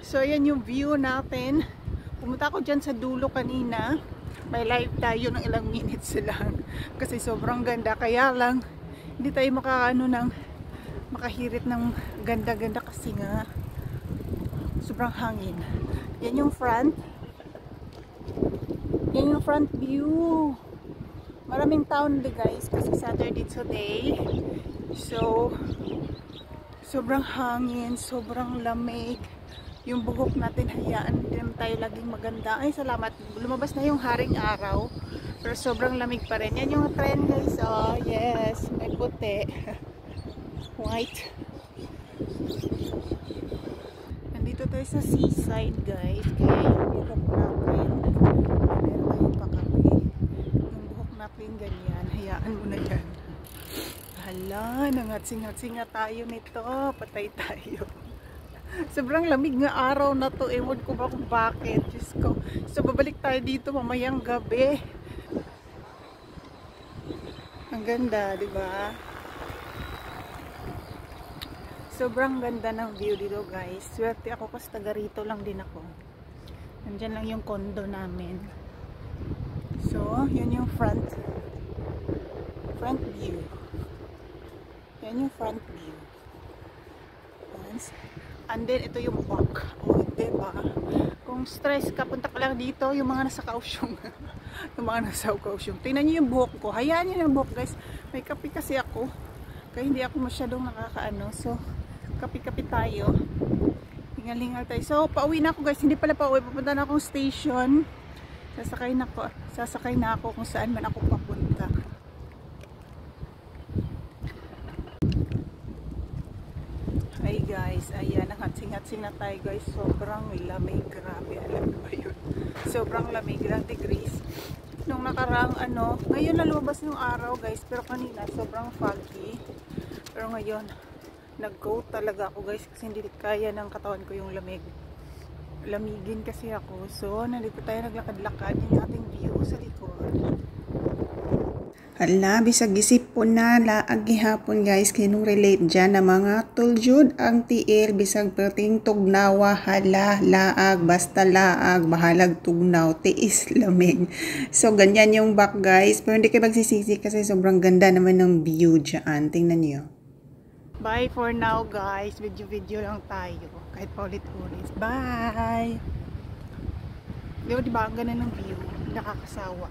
So ayan yung view natin. Pumunta ako dyan sa dulo kanina. May live tayo ng ilang minutes lang. Kasi sobrang ganda. Kaya lang, hindi tayo makahirit ng ganda-ganda kasi nga sobrang hangin. Yan yung front. Yan yung front view. Maraming tao na guys kasi Saturday today. So, sobrang hangin, sobrang lamig. Yung buhok natin, hayaan din tayo laging maganda. Ay, salamat. Lumabas na yung haring araw. Pero sobrang lamig pa rin. Yan yung trend guys. Oh, yes. May puti. White. Nandito tayo sa seaside guys. Kaya yung buhok natin, meron tayong pakape. Yung buhok natin ganyan. Hayaan mo na yan. Hala, nangatsing-hatsinga tayo nito. Patay tayo. Sobrang lamig nga araw na to. Ewan ko ba kung bakit. Diyos ko. So, babalik tayo dito mamayang gabi. Ang ganda, di ba? Sobrang ganda ng view dito, guys. Swerte ako kasi taga rito lang din ako. Nandyan lang yung condo namin. So, yun yung front view. Yan yung front view. Once. And then, ito yung back. O, diba? Kung stress ka, punta ka lang dito, yung mga nasa Kaohsiung. Yung mga nasa Kaohsiung. Tingnan nyo yung buhok ko. Hayaan nyo yung buhok, guys. May kape kasi ako. Kaya hindi ako masyadong nakakaano. So, kape-kape tayo. Hingal-hingal tayo. So, pauwi na ako, guys. Hindi pala pauwi. Pupunta na akong station. Sasakay na ako kung saan man ako papunta. Ay guys, ayan, nakatsing-hatsing na tayo guys. Sobrang lamig, grabe, alam mo ba yun? Sobrang lamig, ilang degrees. Nung nakaraang ngayon na lumabas yung araw guys, pero kanina sobrang foggy. Pero ngayon, nag-go talaga ako guys kasi hindi kaya ng katawan ko yung lamig. Lamigin kasi ako. So, nandito tayo naglakad-lakad, yung ating view sa likod. Hala, bisag isip po na laag gihapon guys kinong relate dyan na mga tuljud ang tiil bisag perting tugnawa hala laag basta laag bahalag tugnaw tiis lamig. So ganyan yung back guys, pero hindi kayo magsisisi kasi sobrang ganda naman ng view dyan. Tingnan niyo. Bye for now guys, video lang tayo kahit paulit-ulit. Bye. Diba ang ganda ng view, nakakasawa.